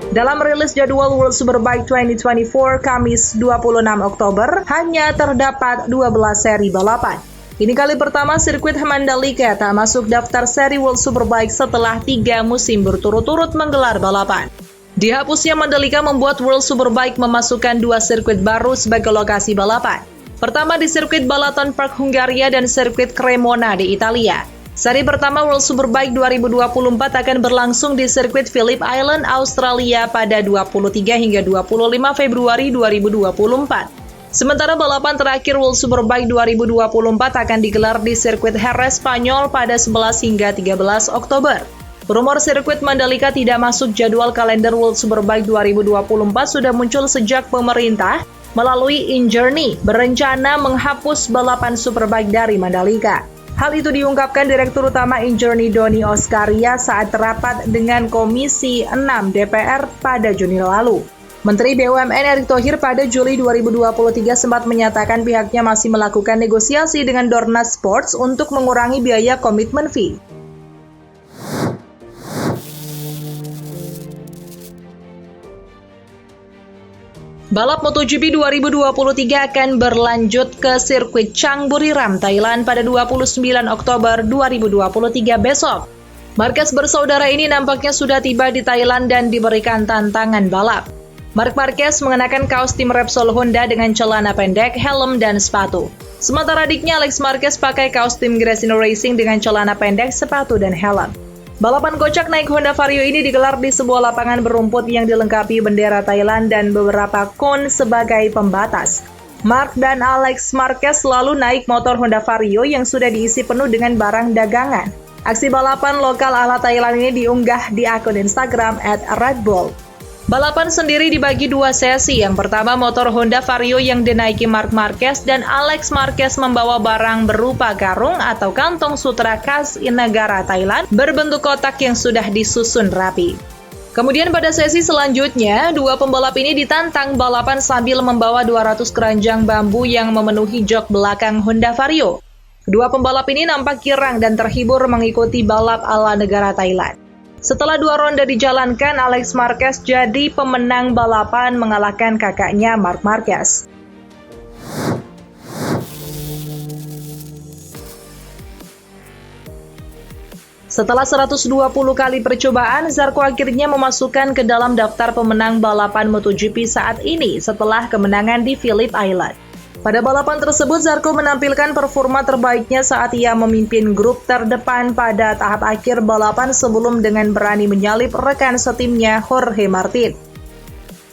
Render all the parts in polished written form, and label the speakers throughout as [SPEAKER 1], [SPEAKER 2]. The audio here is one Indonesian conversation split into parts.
[SPEAKER 1] Dalam rilis jadwal World Superbike 2024 Kamis 26 Oktober, hanya terdapat 12 seri balapan. Ini kali pertama sirkuit Mandalika tak masuk daftar seri World Superbike setelah 3 musim berturut-turut menggelar balapan. Dihapusnya Mandalika membuat World Superbike memasukkan 2 sirkuit baru sebagai lokasi balapan. Pertama di sirkuit Balaton Park Hungaria dan sirkuit Cremona di Italia. Seri pertama World Superbike 2024 akan berlangsung di sirkuit Phillip Island, Australia pada 23 hingga 25 Februari 2024. Sementara balapan terakhir World Superbike 2024 akan digelar di sirkuit Jerez, Spanyol pada 11 hingga 13 Oktober. Rumor sirkuit Mandalika tidak masuk jadwal kalender World Superbike 2024 sudah muncul sejak pemerintah melalui InJourney berencana menghapus balapan Superbike dari Mandalika. Hal itu diungkapkan Direktur Utama InJourney Doni Oskaria saat rapat dengan Komisi 6 DPR pada Juni lalu. Menteri BUMN Erick Thohir pada Juli 2023 sempat menyatakan pihaknya masih melakukan negosiasi dengan Dorna Sports untuk mengurangi biaya komitmen fee. Balap MotoGP 2023 akan berlanjut ke sirkuit Chang Buriram, Thailand pada 29 Oktober 2023 besok. Marquez bersaudara ini nampaknya sudah tiba di Thailand dan diberikan tantangan balap. Marc Marquez mengenakan kaos tim Repsol Honda dengan celana pendek, helm, dan sepatu. Sementara adiknya Alex Marquez pakai kaos tim Gresini Racing dengan celana pendek, sepatu, dan helm. Balapan kocak naik Honda Vario ini digelar di sebuah lapangan berumput yang dilengkapi bendera Thailand dan beberapa kon sebagai pembatas. Marc dan Alex Marquez selalu naik motor Honda Vario yang sudah diisi penuh dengan barang dagangan. Aksi balapan lokal ala Thailand ini diunggah di akun Instagram @redbull. Balapan sendiri dibagi 2 sesi. Yang pertama motor Honda Vario yang dinaiki Marc Marquez dan Alex Marquez membawa barang berupa karung atau kantong sutra khas negara Thailand berbentuk kotak yang sudah disusun rapi. Kemudian pada sesi selanjutnya, 2 pembalap ini ditantang balapan sambil membawa 200 keranjang bambu yang memenuhi jok belakang Honda Vario. Kedua pembalap ini nampak girang dan terhibur mengikuti balap ala negara Thailand. Setelah 2 ronde dijalankan, Alex Marquez jadi pemenang balapan mengalahkan kakaknya Marc Marquez. Setelah 120 kali percobaan, Zarco akhirnya memasukkan ke dalam daftar pemenang balapan MotoGP saat ini setelah kemenangan di Phillip Island. Pada balapan tersebut, Zarco menampilkan performa terbaiknya saat ia memimpin grup terdepan pada tahap akhir balapan sebelum dengan berani menyalip rekan setimnya Jorge Martin.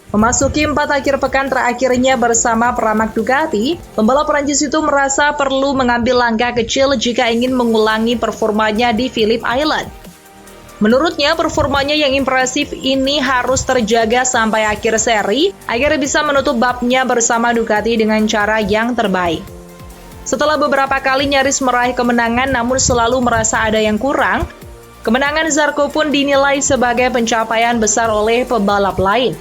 [SPEAKER 1] Memasuki 4 akhir pekan terakhirnya bersama Pramac Ducati, pembalap Prancis itu merasa perlu mengambil langkah kecil jika ingin mengulangi performanya di Phillip Island. Menurutnya, performanya yang impresif ini harus terjaga sampai akhir seri agar bisa menutup babnya bersama Ducati dengan cara yang terbaik. Setelah beberapa kali nyaris meraih kemenangan namun selalu merasa ada yang kurang, kemenangan Zarco pun dinilai sebagai pencapaian besar oleh pebalap lain.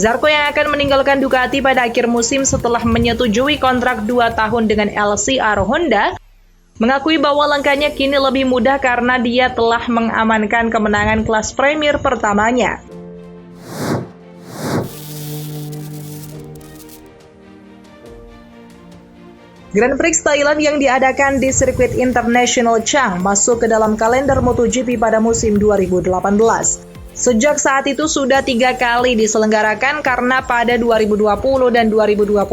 [SPEAKER 1] Zarco yang akan meninggalkan Ducati pada akhir musim setelah menyetujui kontrak 2 tahun dengan LCR Honda, mengakui bahwa langkahnya kini lebih mudah karena dia telah mengamankan kemenangan kelas Premier pertamanya. Grand Prix Thailand yang diadakan di sirkuit International Chang masuk ke dalam kalender MotoGP pada musim 2018. Sejak saat itu sudah 3 kali diselenggarakan karena pada 2020 dan 2021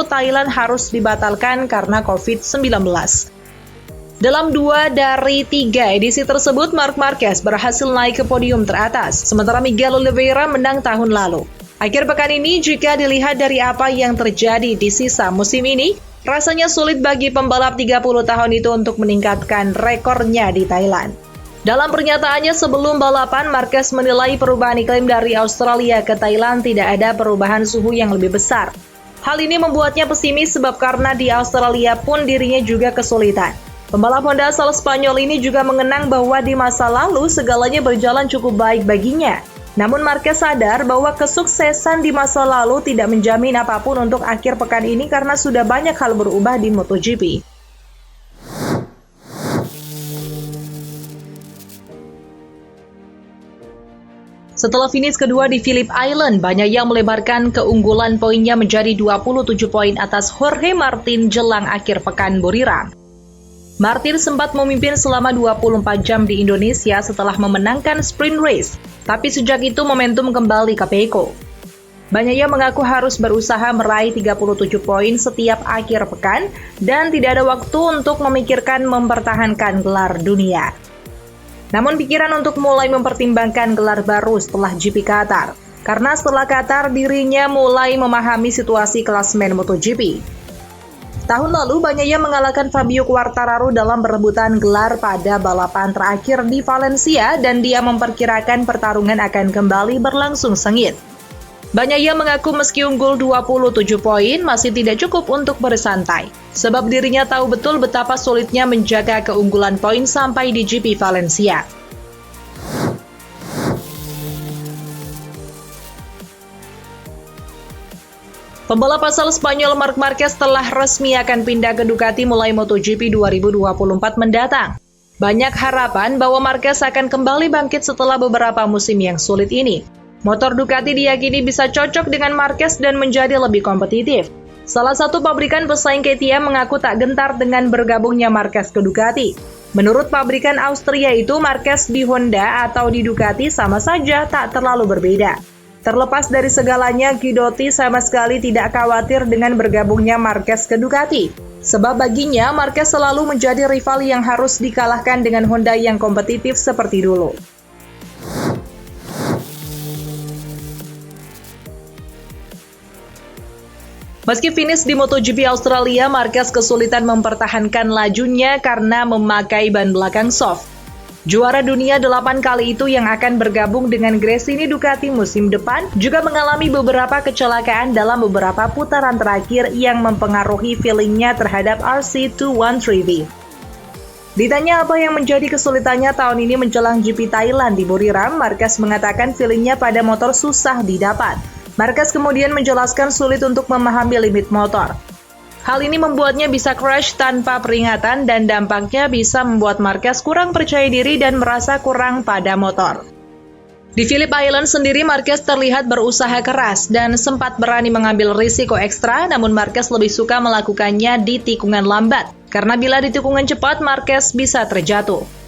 [SPEAKER 1] Thailand harus dibatalkan karena COVID-19. Dalam 2 dari 3 edisi tersebut, Marc Marquez berhasil naik ke podium teratas, sementara Miguel Oliveira menang tahun lalu. Akhir pekan ini, jika dilihat dari apa yang terjadi di sisa musim ini, rasanya sulit bagi pembalap 30 tahun itu untuk meningkatkan rekornya di Thailand. Dalam pernyataannya sebelum balapan, Marquez menilai perubahan iklim dari Australia ke Thailand tidak ada perubahan suhu yang lebih besar. Hal ini membuatnya pesimis sebab karena di Australia pun dirinya juga kesulitan. Pembalap Honda asal Spanyol ini juga mengenang bahwa di masa lalu segalanya berjalan cukup baik baginya. Namun Marquez sadar bahwa kesuksesan di masa lalu tidak menjamin apapun untuk akhir pekan ini karena sudah banyak hal berubah di MotoGP. Setelah finish kedua di Phillip Island, Bagnaia melebarkan keunggulan poinnya menjadi 27 poin atas Jorge Martin jelang akhir pekan Buriram. Martin sempat memimpin selama 24 jam di Indonesia setelah memenangkan sprint race, tapi sejak itu momentum kembali ke Pecco. Bagnaia mengaku harus berusaha meraih 37 poin setiap akhir pekan dan tidak ada waktu untuk memikirkan mempertahankan gelar dunia. Namun pikiran untuk mulai mempertimbangkan gelar baru setelah GP Qatar, karena setelah Qatar dirinya mulai memahami situasi klasemen MotoGP. Tahun lalu Bagnaia mengalahkan Fabio Quartararo dalam berebutan gelar pada balapan terakhir di Valencia dan dia memperkirakan pertarungan akan kembali berlangsung sengit. Bagnaia mengaku meski unggul 27 poin masih tidak cukup untuk bersantai, sebab dirinya tahu betul betapa sulitnya menjaga keunggulan poin sampai di GP Valencia. Pembalap asal Spanyol Marc Marquez telah resmi akan pindah ke Ducati mulai MotoGP 2024 mendatang. Banyak harapan bahwa Marquez akan kembali bangkit setelah beberapa musim yang sulit ini. Motor Ducati diyakini bisa cocok dengan Marquez dan menjadi lebih kompetitif. Salah satu pabrikan pesaing KTM mengaku tak gentar dengan bergabungnya Marquez ke Ducati. Menurut pabrikan Austria itu, Marquez di Honda atau di Ducati sama saja tak terlalu berbeda. Terlepas dari segalanya, Guidotti sama sekali tidak khawatir dengan bergabungnya Marquez ke Ducati. Sebab baginya, Marquez selalu menjadi rival yang harus dikalahkan dengan Honda yang kompetitif seperti dulu. Meski finish di MotoGP Australia, Marquez kesulitan mempertahankan lajunya karena memakai ban belakang soft. Juara dunia 8 kali itu yang akan bergabung dengan Gresini Ducati musim depan juga mengalami beberapa kecelakaan dalam beberapa putaran terakhir yang mempengaruhi feelingnya terhadap RC213V. Ditanya apa yang menjadi kesulitannya tahun ini menjelang GP Thailand di Buriram, Marquez mengatakan feelingnya pada motor susah didapat. Marquez kemudian menjelaskan sulit untuk memahami limit motor. Hal ini membuatnya bisa crash tanpa peringatan dan dampaknya bisa membuat Marquez kurang percaya diri dan merasa kurang pada motor. Di Phillip Island sendiri, Marquez terlihat berusaha keras dan sempat berani mengambil risiko ekstra, namun Marquez lebih suka melakukannya di tikungan lambat, karena bila di tikungan cepat, Marquez bisa terjatuh.